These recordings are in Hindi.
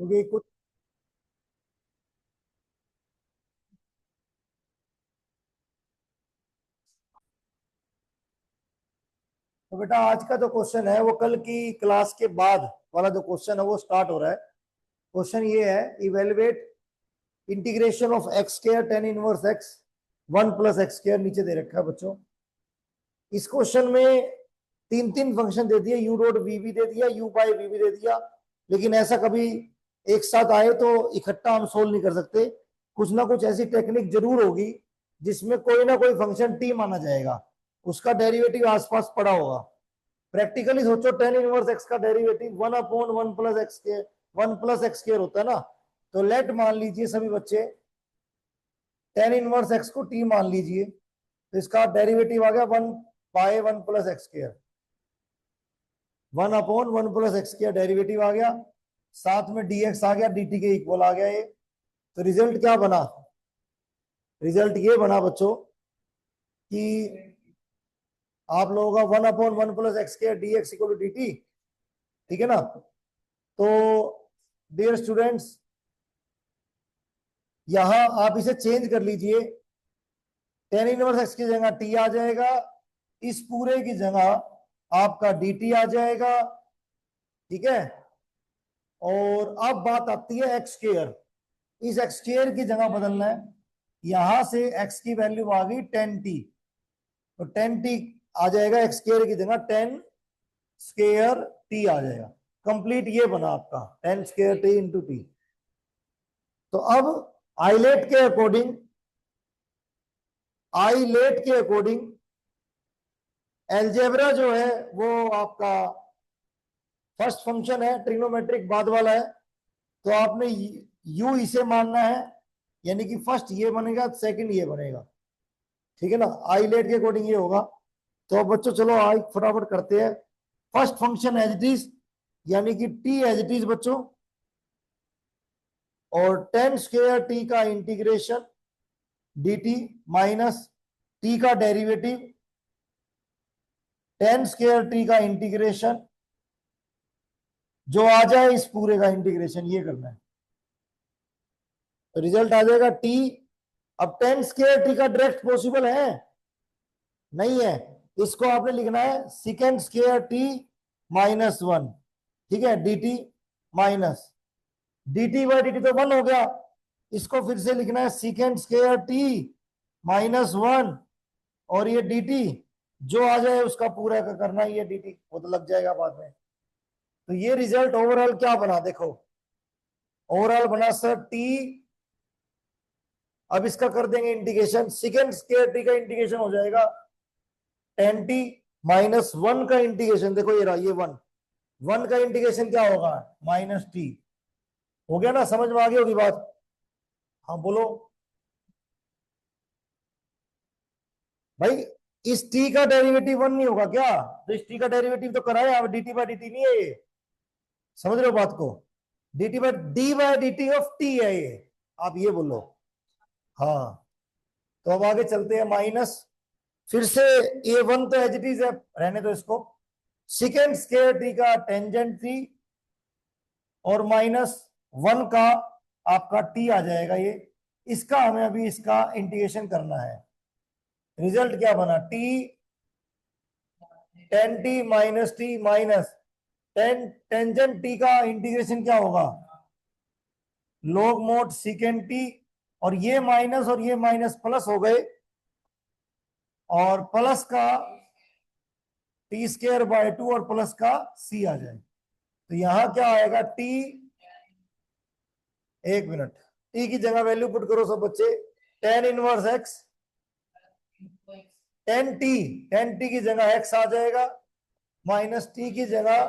क्योंकि कुछ तो बेटा आज का जो क्वेश्चन है वो कल की क्लास के बाद वाला जो क्वेश्चन है वो स्टार्ट हो रहा है। क्वेश्चन ये है, evaluate integration of x square ten inverse x one plus x square, नीचे दे रखा है बच्चों। इस क्वेश्चन में तीन तीन फंक्शन दे दिए, यू डॉट वी भी दे दिया, यू बाई वी भी दे दिया, लेकिन ऐसा कभी एक साथ आए तो इकट्ठा हम सोल्व नहीं कर सकते। कुछ ना कुछ ऐसी टेक्निक जरूर होगी जिसमें कोई ना कोई फंक्शन टी माना जाएगा, उसका डेरिवेटिव आसपास पड़ा होगा। प्रैक्टिकली सोचो, टेन इनवर्स एक्स का derivative one upon one plus x के वन प्लस एक्स स्क्वायर होता है ना। तो लेट मान लीजिए सभी बच्चे टेन इनवर्स एक्स को टी मान लीजिए, तो इसका डेरिवेटिव आ गया one by one plus x square, one upon one plus x square derivative आ गया, साथ में dx आ गया, dt के इक्वल आ गया ये। तो रिजल्ट क्या बना? रिजल्ट ये बना बच्चों कि आप लोगों का one upon one plus x square dx equal to dt, ठीक है ना। तो डियर स्टूडेंट्स, यहां आप इसे चेंज कर लीजिए, टेन इनवर्स एक्स की जगह t आ जाएगा, इस पूरे की जगह आपका dt आ जाएगा, ठीक है। और अब बात आती है एक्स स्क्वायर, इस एक्स स्क्वायर की जगह बदलना है। यहां से एक्स की वैल्यू आ गई टेन टी, तो टेन टी आ जाएगा एक्स स्क्वायर की जगह टेन स्क्वायर टी आ जाएगा। कंप्लीट ये बना आपका ten square T into T. तो अब आइलेट के अकॉर्डिंग, आइलेट के अकॉर्डिंग एलजेब्रा जो है वो आपका फर्स्ट फंक्शन है, ट्रिग्नोमेट्रिक बाद वाला है, तो आपने यू इसे मानना है, यानी कि फर्स्ट ये बनेगा सेकंड ये बनेगा, ठीक है ना। आइलेट के अकॉर्डिंग ये होगा। तो अब बच्चों चलो आई फटाफट करते हैं। First function as it is, यानी कि टी एज इट इज बच्चों, और टेन स्क्वायर टी का इंटीग्रेशन dt माइनस टी का डेरिवेटिव टेन स्क्वायर टी का इंटीग्रेशन, जो आ जाए इस पूरे का इंटीग्रेशन, ये करना है। तो रिजल्ट आ जाएगा टी। अब टेन स्क्वायर टी का डायरेक्ट पॉसिबल है? नहीं है। इसको आपने लिखना है sec square t minus one, ठीक है, dt minus dt by dt तो वन हो गया, इसको फिर से लिखना है sec square t minus one, और ये dt जो आ जाए उसका पूरा का करना है, ये dt वो तो लग जाएगा बाद में। तो ये रिजल्ट ओवरऑल क्या बना देखो, ओवरऑल बना सर टी। अब इसका कर देंगे इंटीग्रेशन, सिकेंड स्क्वायर टी का इंटीग्रेशन हो जाएगा टेन टी माइनस वन का इंटीग्रेशन, देखो ये रहा, ये वन, वन का इंटीग्रेशन क्या होगा माइनस टी। हो गया ना, समझ में आ गई होगी बात? हाँ बोलो भाई, इस टी का डेरिवेटिव वन नहीं होगा क्या? तो इस टी का डेरिवेटिव तो कराया, अब dt बाई dt नहीं है ये, समझ रहे हो बात को? D by D T of T है ये, आप ये बोलो। हाँ, तो अब आगे चलते हैं माइनस, फिर से ए वन तो एज इट इज है, रहने दो इसको, सिकेंड स्क्वायर टी का टेंजेंट टी और माइनस वन का आपका टी आ जाएगा ये, इसका हमें अभी इसका इंटीग्रेशन करना है। रिजल्ट क्या बना, T ten T minus T minus ten tangent T का इंटीग्रेशन क्या होगा लॉग मोड सिकेंड टी, और ये माइनस प्लस हो गए, और प्लस का टी स्क्वायर बाय टू और प्लस का सी आ जाए। तो यहां क्या आएगा टी, एक मिनट, टी की जगह वैल्यू पुट करो सब बच्चे, tan inverse x, ten T की जगह एक्स आ जाएगा, माइनस टी की जगह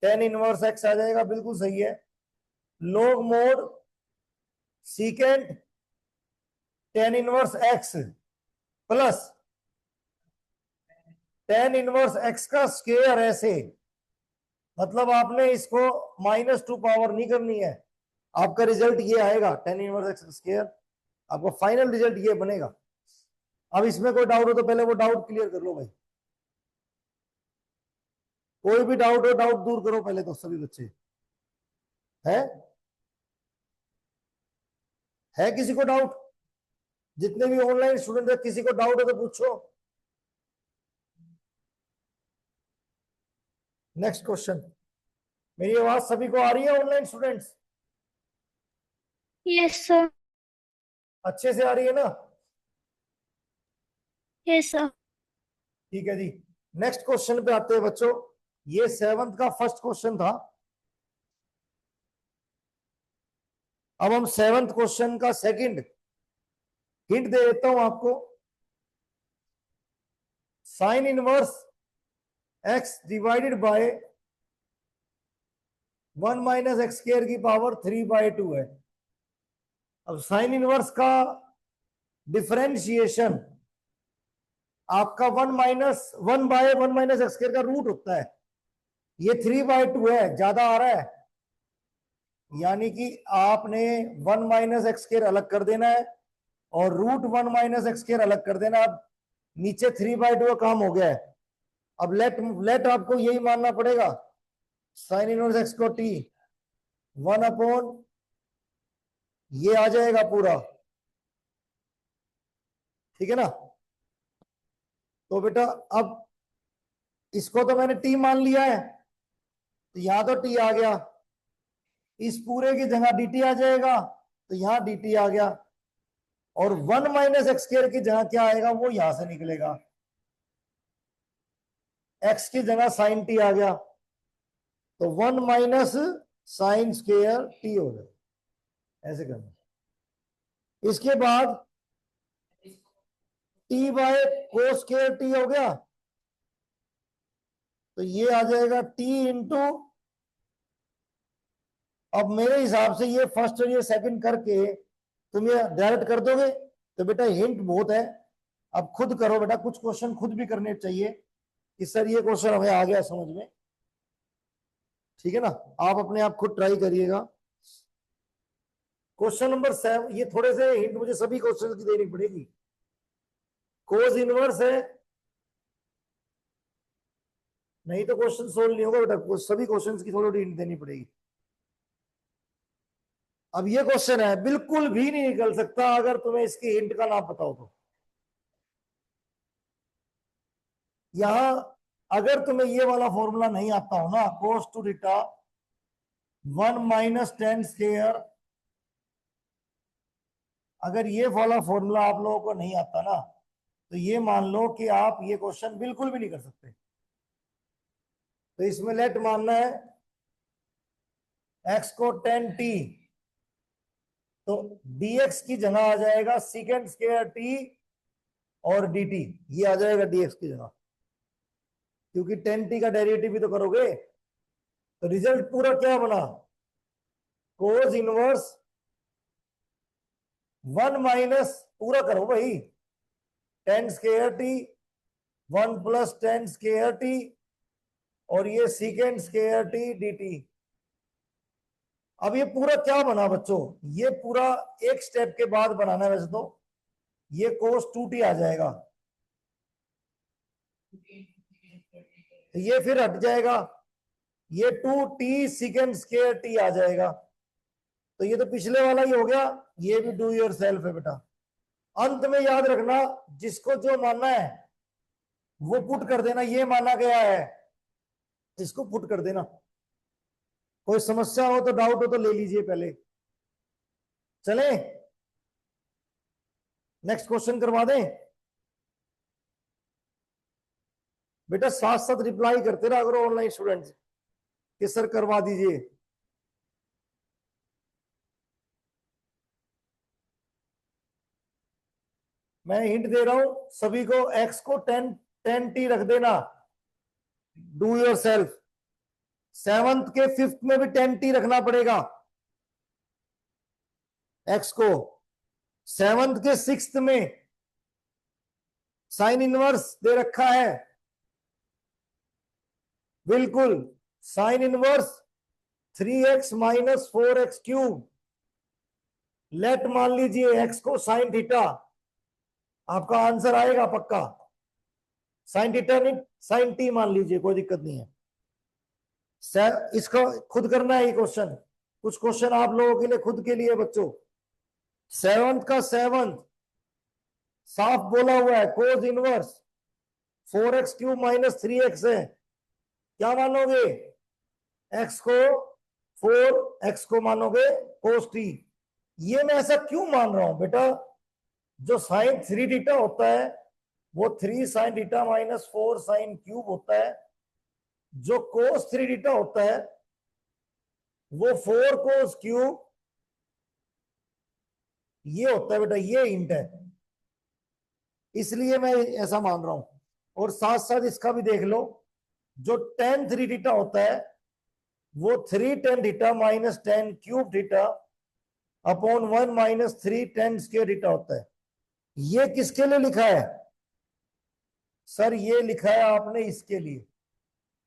टेन इनवर्स एक्स आ जाएगा, बिल्कुल सही है। Log mode सीकेंड ten inverse x plus ten inverse x का स्क्वायर, ऐसे मतलब आपने इसको माइनस टू पावर नहीं करनी है, आपका रिजल्ट ये आएगा टेन इनवर्स एक्स स्क्वायर, आपका फाइनल रिजल्ट ये बनेगा। अब इसमें कोई डाउट हो तो पहले वो डाउट क्लियर कर लो भाई, कोई भी डाउट हो डाउट दूर करो पहले तो सभी बच्चे है। है किसी को डाउट? जितने भी ऑनलाइन स्टूडेंट है, किसी को डाउट है तो पूछो। Next question. मेरी आवाज सभी को आ रही है ऑनलाइन स्टूडेंट्स? Yes sir. अच्छे से आ रही है ना? Yes sir. ठीक है जी। नेक्स्ट क्वेश्चन पे आते हैं बच्चों। ये 7th का फर्स्ट क्वेश्चन था। अब हम 7th क्वेश्चन का सेकंड हिंट दे देता हूं आपको। Sine inverse x divided bye 1 minus x square की पावर 3/2 है। अब साइन इनवर्स का डिफरेंशिएशन आपका 1 माइनस एक्स स्क्वायर का रूट होता है। ये 3/2 है, ज्यादा आ रहा है, यानी कि आपने 1 माइनस एक्स स्क्वायर अलग कर देना है और रूट 1 माइनस एक्स स्क्वायर अलग कर देना। अब नीचे 3/2 का काम हो गया है। अब लेट आपको यही मानना पड़ेगा, साइन इनवर्स एक्स को टी 1 ये आ जाएगा पूरा, ठीक है ना? तो बेटा अब इसको तो मैंने टी मान लिया है, तो यहां तो टी आ गया, इस पूरे की जगह dt आ जाएगा, तो यहां dt आ गया, और 1 माइनस एक्स स्क्वायर की जगह क्या आएगा वो यहां से निकलेगा, x की जगह साइन टी आ गया, तो 1 माइनस साइन स्क्वायर टी हो गया। ऐसे करना। इसके बाद T by cos square T हो गया, तो ये आ जाएगा टी इंटू, अब मेरे हिसाब से ये फर्स्ट और ये सेकंड करके तुम ये डायरेक्ट कर दोगे, तो बेटा हिंट बहुत है, अब खुद करो बेटा, कुछ क्वेश्चन खुद भी करने चाहिए कि सर ये क्वेश्चन हमें आ गया समझ में, ठीक है ना? आप अपने आप खुद ट्राई करिएगा। क्वेश्चन नंबर 7, ये थोड़े से हिंट मुझे सभी क्वेश्चन की देनी पड़ेगी। कोस इनवर्स है, नहीं तो क्वेश्चन सोल्व नहीं होगा बेटा, सभी क्वेश्चंस की थोड़ी हिंट देनी पड़ेगी। अब ये क्वेश्चन है, बिल्कुल भी नहीं निकल सकता अगर तुम्हें इसकी हिंट का नाम पता हो तो। यहां अगर तुम्हें ये वाला फॉर्मूला नहीं आता हो ना, cos two theta 1 minus tan square, अगर ये वाला फॉर्मूला आप लोगों को नहीं आता ना, तो ये मान लो कि आप ये क्वेश्चन बिल्कुल भी नहीं कर सकते। तो इसमें लेट मानना है x को 10t, तो dx की जगह आ जाएगा सीकेंड स्क्वायर t और dt, ये आ जाएगा dx की जगह, क्योंकि 10t का डेरिवेटिव भी तो करोगे। तो रिजल्ट पूरा क्या बना, कोस इनवर्स 1 माइनस, पूरा करो भाई, 10 square T 1 plus 10 square T और ये सीकेंड स्क्वायर टी dt। अब ये पूरा क्या बना बच्चों, ये पूरा एक स्टेप के बाद बनाना है वैसे तो, ये कोस 2t आ जाएगा, ये फिर हट जाएगा, ये 2t सीकेंड स्क्वायर टी आ जाएगा, तो ये तो पिछले वाला ही हो गया, ये भी डू योर सेल्फ है बेटा। अंत में याद रखना, जिसको जो मानना है वो पुट कर देना, ये माना गया है इसको पुट कर देना। कोई समस्या हो तो डाउट हो तो ले लीजिए पहले। चले नेक्स्ट क्वेश्चन करवा दें बेटा, साथ साथ रिप्लाई करते रहा करो ऑनलाइन स्टूडेंट्स कि सर करवा दीजिए। मैं हिंट दे रहा हूं सभी को, x को 10t रख देना, डू योर सेल्फ। 7th के 5th में भी 10t रखना पड़ेगा x को, 7th के 6th में साइन इनवर्स दे रखा है, बिल्कुल sine inverse 3x minus 4x cube, let मान लीजिए x को साइन थीटा, आपका आंसर आएगा पक्का, साइन थीटा नहीं साइन टी मान लीजिए, कोई दिक्कत नहीं है। इसको खुद करना है ये क्वेश्चन, कुछ क्वेश्चन आप लोगों के लिए खुद के लिए बच्चों, सेवंथ का सेवंथ साफ बोला हुआ है, cos inverse 4x³ minus 3x है, क्या मानोगे? x को 4x को मानोगे कोस टी। ये मैं ऐसा क्यों मान रहा हूं बेटा, जो साइन 3 थीटा होता है वो 3 sine theta minus 4 sine cube होता है, जो कोस 3 थीटा होता है वो 4 कोस क्यूब ये होता है बेटा, ये इंट है, इसलिए मैं ऐसा मान रहा हूं। और साथ साथ इसका भी देख लो, जो tan 3 थीटा होता है वो 3 tan theta minus tan cube theta upon 1 minus 3 tan square theta होता है। ये किसके लिए लिखा है सर? ये लिखा है आपने इसके लिए,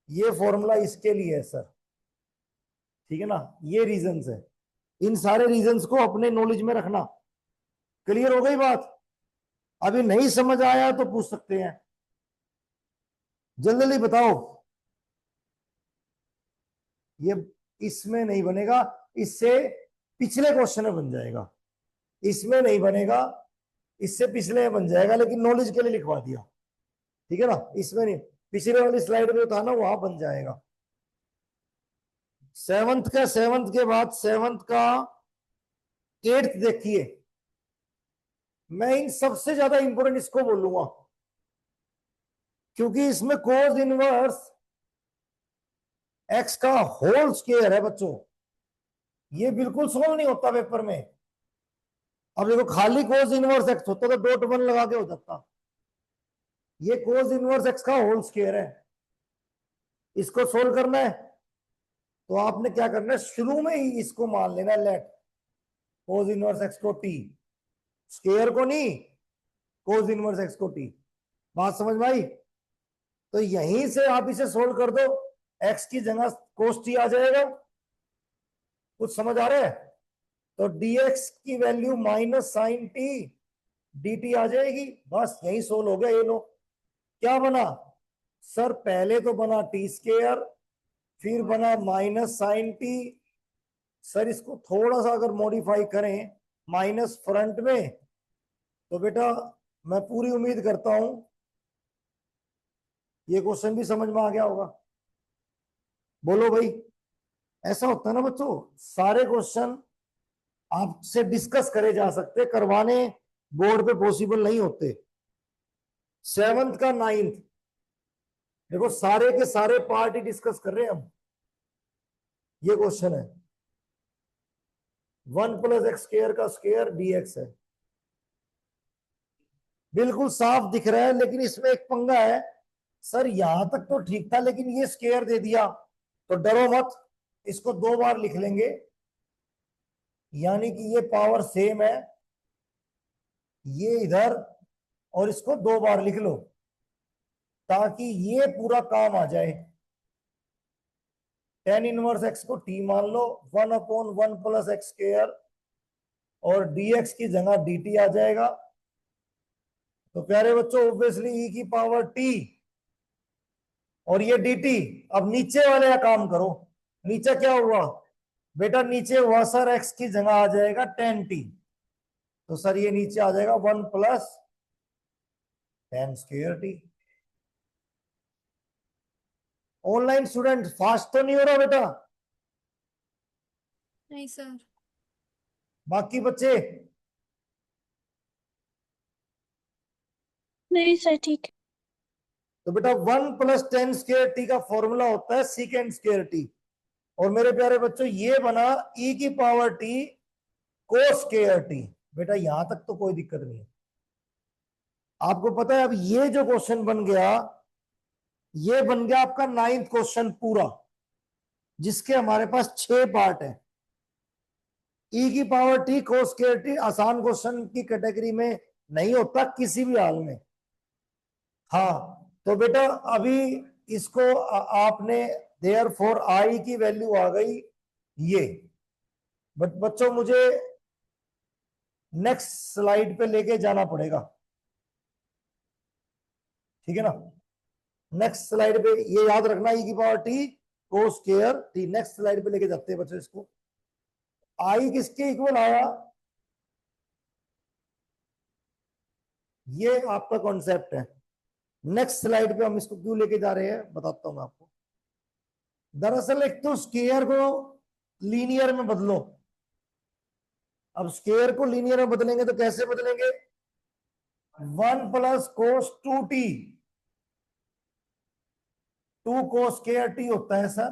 ये फॉर्मूला इसके लिए है सर, ठीक है ना। ये रीजंस है, इन सारे रीजंस को अपने नॉलेज में रखना। क्लियर हो गई बात? अभी नहीं समझ आया तो पूछ सकते हैं, जल्दी जल्दी बताओ। ये इसमें नहीं बनेगा, इससे पिछले क्वेश्चन में बन जाएगा, इसमें नहीं बनेगा, इससे पिछले में बन जाएगा, लेकिन नॉलेज के लिए लिखवा दिया, ठीक है ना। इसमें नहीं, पिछले वाली स्लाइड में था ना, वहां बन जाएगा। सेवंथ के बाद सेवंथ का एट्थ देखिए, मैं इन सबसे ज्यादा इंपोर्टेंट इसको बोलूंगा, क्योंकि इसमें कोस इनवर्स एक्स का होल स्क्वायर है बच्चों। ये बिल्कुल सोल्व नहीं होता पेपर में। अब देखो, खाली कोस इनवर्स एक्स होता तो डॉट 1 लगा के हो जाता, ये कोस इनवर्स एक्स का होल स्क्वायर है। इसको सोल्व करना है तो आपने क्या करना है, शुरू में ही इसको मान लेना, लेट कोस इनवर्स एक्स को टी, स्क्वायर को नहीं, कोस इनवर्स एक्स को टी। बात समझ में आई? तो यहीं से आप इसे सोल्व कर दो, एक्स की जगह कोस टी आ जाएगा। कुछ समझ आ रहा है? तो dx की value minus sine t dt आ जाएगी, बस यही सोल्व हो गया। ये लो क्या बना सर, पहले तो बना टी स्क्वायर, फिर बना माइनस साइन टी। सर इसको थोड़ा सा अगर मॉडिफाई करें माइनस फ्रंट में, तो बेटा मैं पूरी उम्मीद करता हूं ये क्वेश्चन भी समझ में आ गया होगा। बोलो भाई, ऐसा होता है ना बच्चों, सारे क्वेश्चन आपसे डिस्कस करे जा सकते, करवाने बोर्ड पे पॉसिबल नहीं होते। सेवंथ का नाइन्थ देखो, सारे के सारे पार्ट ही डिस्कस कर रहे हैं हम। ये क्वेश्चन है 1 प्लस एक्स स्क्वायर का स्क्वायर dx है, बिल्कुल साफ दिख रहा है, लेकिन इसमें एक पंगा है सर, यहां तक तो ठीक था, लेकिन ये स्क्वायर दे दिया। तो डरो मत, इसको 2 बार लिख लेंगे, यानी कि ये पावर सेम है, ये इधर, और इसको 2 बार लिख लो ताकि ये पूरा काम आ जाए। tan इनवर्स एक्स को t मान लो, 1 अपॉन 1 प्लस एक्स स्क्वायर, और dx की जगह dt आ जाएगा। तो प्यारे बच्चों, ऑब्वियसली e की पावर t और ये dt। अब नीचे वाले का काम करो, नीचे क्या हुआ बेटा, नीचे हुआ सर x की जगह आ जाएगा tan t, तो सर ये नीचे आ जाएगा 1 plus tan square t। Online student fast तो नहीं हो रहा बेटा? नहीं सर। बाकी बच्चे? नहीं सर, ठीक। तो बेटा 1 प्लस tan स्क्वायर टी का फॉर्मूला होता है सीकेंड स्क्वायर टी, और मेरे प्यारे बच्चों ये बना e की power T cos square T. बेटा यहां तक तो कोई दिक्कत नहीं है। आपको पता है, अब ये जो क्वेश्चन बन गया, ये बन गया आपका 9th क्वेश्चन पूरा, जिसके हमारे पास 6 पार्ट है। e की power T cos square T आसान क्वेश्चन की कैटेगरी में नहीं होता किसी भी हाल में। हाँ, तो बेटा अभी इसको आपने देयर फॉर आई की वैल्यू आ गई ये। बट बच्चों मुझे नेक्स्ट स्लाइड पे लेके जाना पड़ेगा, ठीक है ना। नेक्स्ट स्लाइड पे ये याद रखना, ई की power T cos square T. Next slide पे लेके जाते हैं बच्चों इसको। आई किसके इक्वल आया? ये आपका कॉन्सेप्ट है। नेक्स्ट स्लाइड पे हम इसको क्यों लेके जा रहे हैं बताता हूं मैं आपको। दरअसल एक तो स्केयर को लीनियर में बदलो। अब स्केयर को लीनियर में बदलेंगे तो कैसे बदलेंगे? 1 + cos 2t, 2 cos2t होता है सर।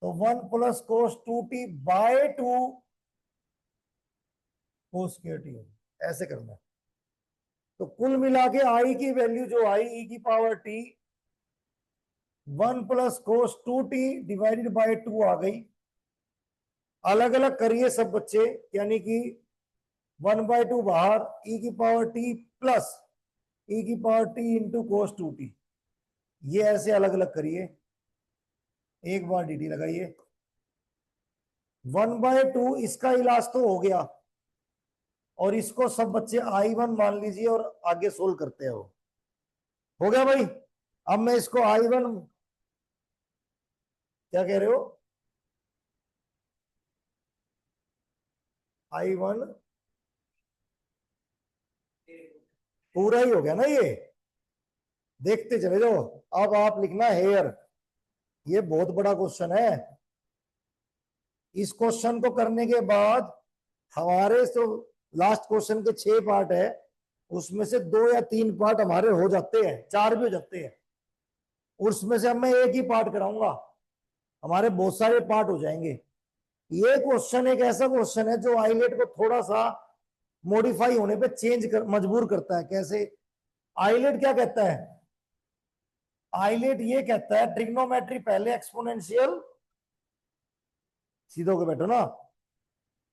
तो 1 + cos2t/2 cos2t ऐसे करना है। तो कुल मिला के आई की वैल्यू जो आई e⁻t 1 + cos2t/2 आ गई। अलग अलग करिए सब बच्चे, यानी कि 1/2 बाहर e⁻t plus e⁻t into cos2t, ये ऐसे अलग अलग करिए। एक बार dt लगाइए। 1/2 इसका इलाज तो हो गया, और इसको सब बच्चे I1 मान लीजिए और आगे सोल्व करते हैं। वो हो गया भाई। अब मैं इसको I1, क्या कह रहे हो? I1 पूरा ही हो गया ना ये, देखते चले जाओ। अब आप लिखना हेयर, ये बहुत बड़ा क्वेश्चन है। इस क्वेश्चन को करने के बाद हमारे तो लास्ट क्वेश्चन के 6 पार्ट है, उसमें से 2 या 3 पार्ट हमारे हो जाते हैं, 4 भी हो जाते हैं। उसमें से अब मैं एक ही पार्ट कराऊंगा, हमारे बहुत सारे पार्ट हो जाएंगे। ये क्वेश्चन एक ऐसा क्वेश्चन है जो आईलेट को थोड़ा सा मॉडिफाई होने पे मजबूर करता है। कैसे? आईलेट क्या कहता है? आईलेट ये कहता है ट्रिग्नोमेट्री पहले, एक्सपोनेंशियल, सीधे होकर बैठो ना।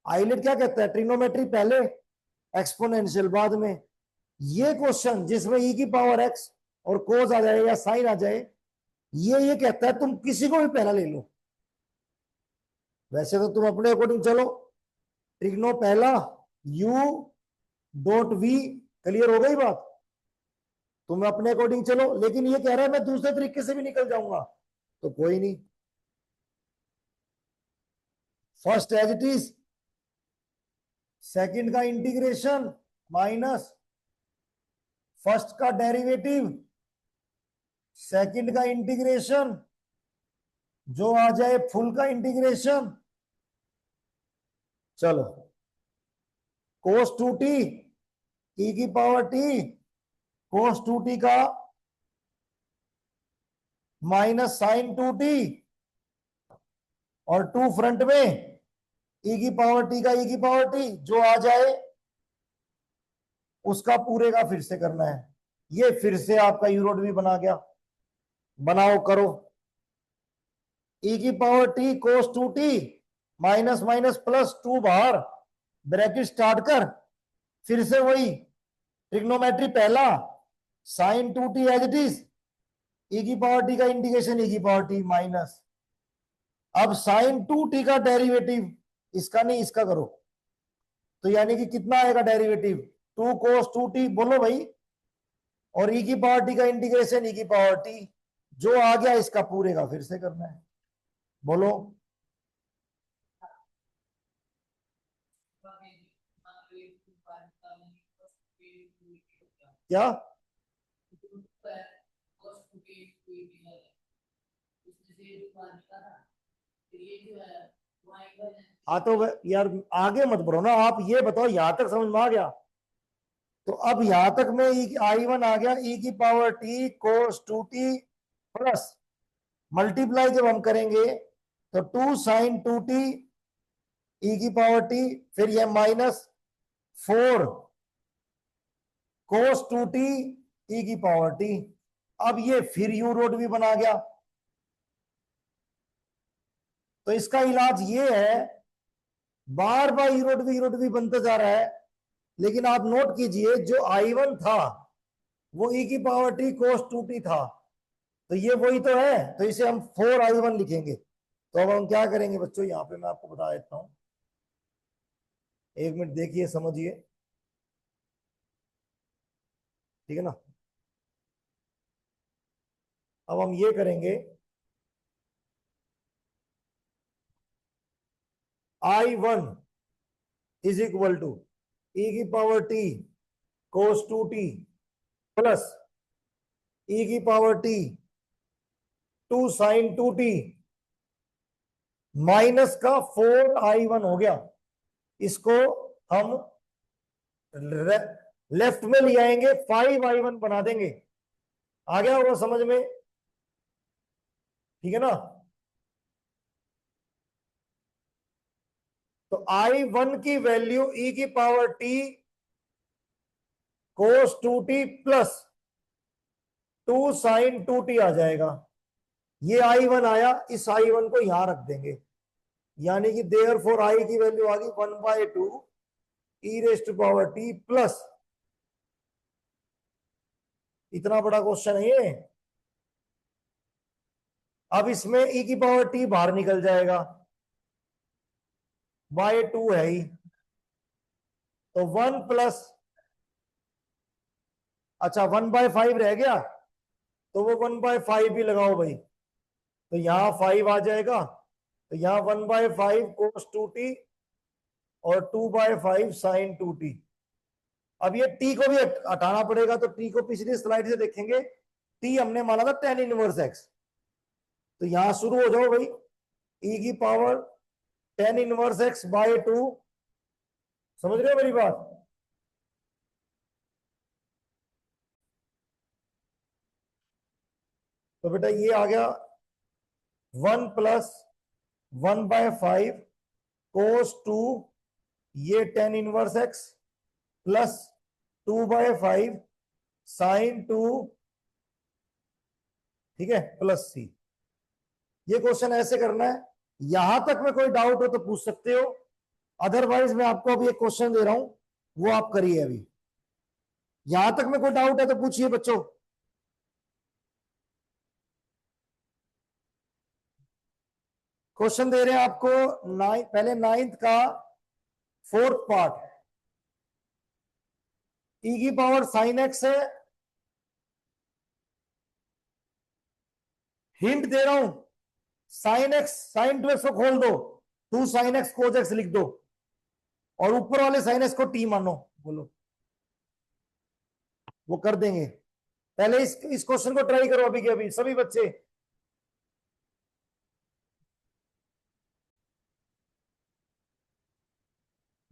आईलेट क्या कहता है? ट्रिग्नोमेट्री पहले, एक्सपोनेंशियल बाद में। ये क्वेश्चन जिसमें e⁻x और कोस आ जाए या साइन आ जाए, ये कहता है तुम किसी को भी पहला ले लो। वैसे तो तुम अपने अकॉर्डिंग चलो, ट्रिग्नो पहला u.v, क्लियर हो गई बात। तुम अपने अकॉर्डिंग चलो, लेकिन ये कह रहा है मैं दूसरे तरीके से भी निकल जाऊंगा, तो कोई नहीं। First as it is, second का इंटीग्रेशन माइनस फर्स्ट का डेरिवेटिव, सेकंड का इंटीग्रेशन, जो आ जाए फुल का इंटीग्रेशन। चलो, cos2t e⁻t cos2t का माइनस sin2t, और 2 फ्रंट में e⁻t का e⁻t, जो आ जाए उसका पूरे का फिर से करना है। ये फिर से आपका यूरोड भी बना गया। बनाओ करो। e⁻t cos2t minus minus plus 2 बाहर, ब्रैकेट स्टार्ट कर, फिर से वही ट्रिग्नोमेट्री पहला, sin2t as it is, e⁻t का इंटीग्रेशन e⁻t माइनस, अब sin2t का डेरिवेटिव, इसका नहीं इसका करो, तो यानी कि कितना आएगा डेरिवेटिव? 2 cos2t, बोलो भाई, और e⁻t का इंटीग्रेशन e⁻t, जो आ गया इसका पूरे का फिर से करना है। बोलो। क्या? हाँ तो यार आगे मत बढ़ो ना, आप ये बताओ यहां तक समझ में आ गया? तो अब यहां तक में I1 आ गया e⁻t cos2t प्लस मल्टीप्लाई जब हम करेंगे तो 2 sin2t e⁻t, फिर ये माइनस 4 cos2t e⁻t। अब ये फिर यू रोड भी बना गया। तो इसका इलाज ये है, बार बार यूरोड भी बनता जा रहा है, लेकिन आप नोट कीजिए जो I1 था वो e⁻t cos2t था, तो ये वही तो है, तो इसे हम 4I1 लिखेंगे। तो अब हम क्या करेंगे बच्चों, यहां पे मैं आपको बता देता हूं, एक मिनट देखिए समझिए, ठीक है ना। अब हम ये करेंगे, I1 is equal to e⁻t cos 2t plus e की power t 2 sine 2t minus का 4i1 हो गया। इसको हम लेफ्ट में ले आएंगे, 5i1 बना देंगे। आ गया होगा समझ में? ठीक है ना? तो i1 की वैल्यू e की पावर t कोस 2t प्लस 2 साइन 2t आ जाएगा। ये i1 आया, इस i1 को यहां रख देंगे, यानी कि देयर फोर आई की वैल्यू आ गई 1/2 e raise to power t plus, इतना बड़ा क्वेश्चन है ये। अब इसमें e की पावर t बाहर निकल जाएगा, बाय 2 है ही, तो 1 प्लस, अच्छा 1/5 रह गया, तो वो 1/5 भी लगाओ भाई, तो यहां 5 आ जाएगा, तो यहां 1/5 कोस 2t और 2/5 साइन 2t। अब ये t को भी हटाना पड़ेगा, तो t को पिछली स्लाइड से देखेंगे, t हमने माना था tan इनवर्स x, तो यहां शुरू हो जाओ भाई, e की power tan inverse x by 2, समझ रहे हो मेरी बात? तो बेटा ये आ गया 1 प्लस 1/5 कोस 2, ये tan inverse x plus 2/5 sine 2, ठीक है, प्लस c। ये क्वेश्चन ऐसे करना है। यहां तक में कोई डाउट हो तो पूछ सकते हो, अदरवाइज मैं आपको अभी एक क्वेश्चन दे रहा हूं, वो आप करिए। अभी यहां तक में कोई डाउट है तो पूछिए बच्चों। क्वेश्चन दे रहे हैं आपको पहले 9th का 4th पार्ट, e की पावर साइन x है, हिंट दे रहा हूं, साइन x साइन 2x को खोल दो, 2 साइन x कोस x लिख दो, और ऊपर वाले साइन x को t मानो, बोलो वो कर देंगे। पहले इस क्वेश्चन को ट्राई करो अभी के अभी सभी बच्चे।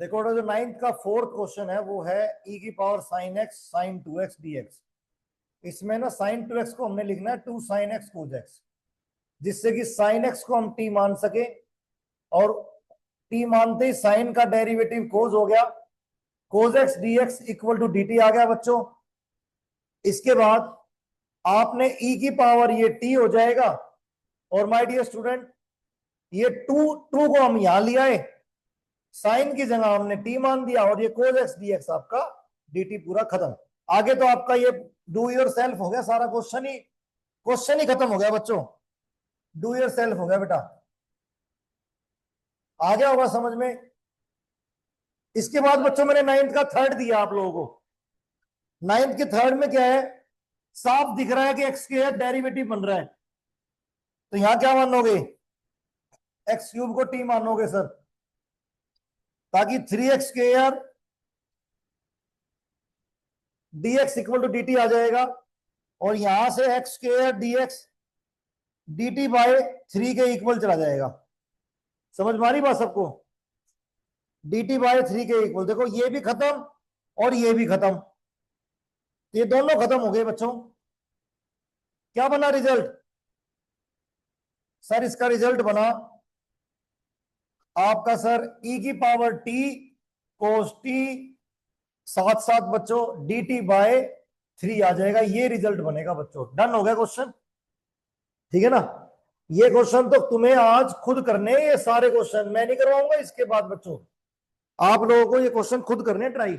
देखो जो 9th का 4th क्वेश्चन है वो है e की power sine x sine 2x dx। इसमें ना साइन 2x को हमने लिखना है 2 साइन x कोस x, जिससे कि साइन x को हम t मान सके, और t मानते ही साइन का डेरिवेटिव कोस हो गया, cos x dx equal to dt आ गया बच्चों। इसके बाद आपने e की पावर ये t हो जाएगा, और माय डियर स्टूडेंट ये 2 को हम यहां ले आए, साइन की जगह हमने t मान दिया, और ये कोस x dx आपका dt पूरा खत्म। आगे तो आपका ये डू योर सेल्फ हो गया, सारा क्वेश्चन ही खत्म हो गया बच्चों, डू योर सेल्फ हो गया बेटा। आ गया होगा समझ में? इसके बाद बच्चों मैंने 9th का 3rd दिया आप लोगों को। 9th के 3rd में क्या है, साफ दिख रहा है कि एक्स स्क्वायर डेरिवेटिव बन रहा है, तो यहां क्या मानोगे, एक्स क्यूब को टी मानोगे सर, ताकि 3x square dx equal to dt आ जाएगा, और यहां से x square dx dt by 3 के इक्वल चला जाएगा। समझ मारी बात सबको? dt बाय 3 के इक्वल, देखो ये भी खत्म और ये भी खत्म, ये दोनों खत्म हो गए बच्चों। क्या बना रिजल्ट सर? इसका रिजल्ट बना आपका सर e की पावर t कोस t, साथ साथ बच्चों dt बाय 3 आ जाएगा, ये रिजल्ट बनेगा बच्चों। डन हो गया क्वेश्चन, ठीक है ना? ये क्वेश्चन तो तुम्हें आज खुद करने, ये सारे क्वेश्चन मैं नहीं करवाऊंगा इसके बाद बच्चों, आप लोगों को ये क्वेश्चन खुद करने ट्राई।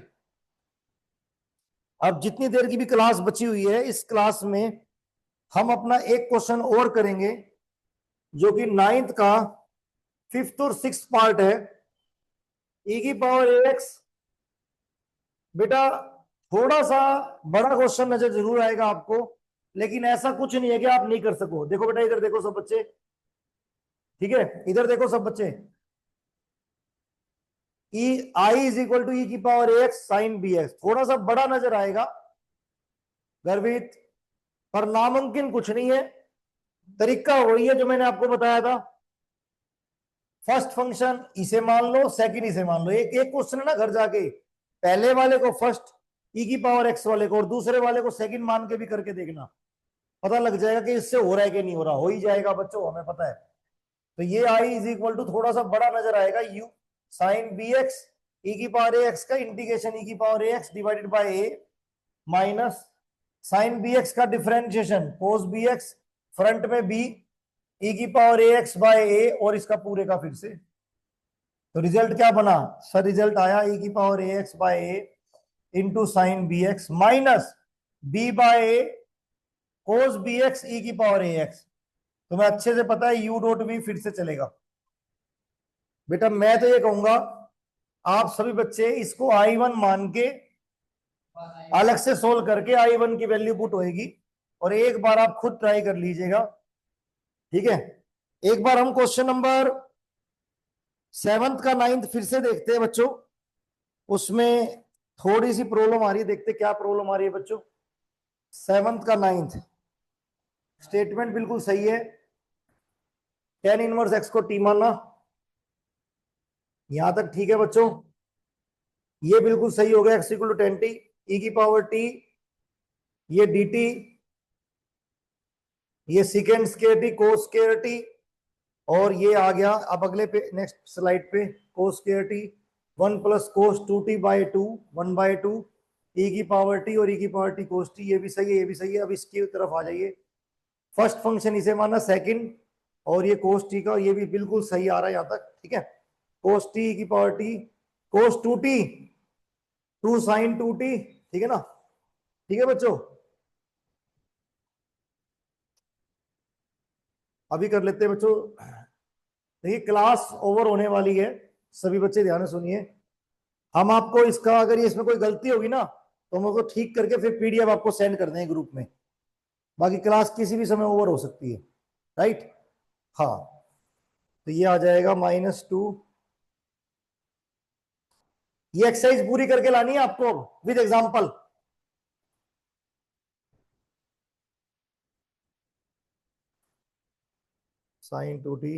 अब जितनी देर की भी क्लास बची हुई है, इस क्लास में हम अपना एक क्वेश्चन और करेंगे, जो कि 9th का 5th और 6th पार्ट है, e की पावर ax। बेटा थोड़ा सा बड़ा क्वेश्चन नजर जरूर आएगा आपको, लेकिन ऐसा कुछ नहीं है कि आप नहीं कर सको। देखो बेटा इधर देखो सब बच्चे, ठीक है, इधर देखो सब बच्चे, ई आई इज इक्वल टू ई की power a x sign b x, थोड़ा सा बड़ा नजर आएगा गर्वित, पर नामुमकिन कुछ नहीं है। तरीका वही है जो मैंने आपको बताया था, फर्स्ट फंक्शन इसे मान लो, सेकंड इसे मान लो। एक एक क्वेश्चन है ना, घर जाके पहले वाले को फर्स्ट ई की पावर एक्स वाले को और दूसरे वाले को सेकंड मान के भी करके देखना, पता लग जाएगा कि इससे हो रहा है कि नहीं हो रहा। हो ही जाएगा बच्चों, हमें पता है। तो ये आई इज इक्वल टू थोड़ा सा बड़ा नजर आएगा, u sine b x e की पावर ए एक्स का इंटीग्रेशन ई की power a x divided by a minus sine b x का differentiation cos b x front में बी ई की power a x by a और इसका पूरे का फिर से। तो रिजल्ट क्या बना सर? रिजल्ट आया ई की power a x by a into sine b x minus b by a cos b x e की पावर ए एक्स। तुम्हें अच्छे से पता है यू डॉट बी फिर से चलेगा। बेटा मैं तो ये कहूंगा आप सभी बच्चे इसको I1 मान के अलग से सोल्व करके I1 की वैल्यू पुट होएगी, और एक बार आप खुद ट्राई कर लीजिएगा, ठीक है। एक बार हम क्वेश्चन नंबर 7th का 9th फिर से देखते हैं बच्चों। उसमें थोड़ी सी प्रॉब्लम आ रही है, देखते क्या प्रॉब्लम आ रही है बच्चों। 7th का 9th स्टेटमेंट बिल्कुल सही है, tan इनवर्स x को t मानना, यहां तक ठीक है बच्चों। ये बिल्कुल सही हो गया, x equal to tan t e की पावर t, ये dt, ये sec square t cos square t, और ये आ गया अब अगले पे नेक्स्ट स्लाइड पे कोस square t 1 plus cos 2t by 2 1 by 2 e की पावर t और e की पावर t कोस t। ये भी सही है, ये भी सही है। अब इसकी तरफ आ जाइए, फर्स्ट फंक्शन इसे माना सेकंड, और ये कोस t का, ये भी बिल्कुल सही आ रहा है यहां तक, ठीक है। कोस t की पावर t कोस 2t 2 साइन 2t, ठीक है ना, ठीक है बच्चों। अभी कर लेते हैं बच्चों। देखिए क्लास ओवर होने वाली है, सभी बच्चे ध्यान से सुनिए। हम आपको इसका, अगर ये इसमें कोई गलती होगी ना तो हम उसको ठीक करके फिर पीडीएफ आपको सेंड कर देंगे ग्रुप में। बाकी क्लास किसी भी समय ओवर हो सकती है, राइट। हाँ, तो ये आ जाएगा -2। ये एक्सरसाइज पूरी करके लानी है आपको विद एग्जांपल। Sign 2t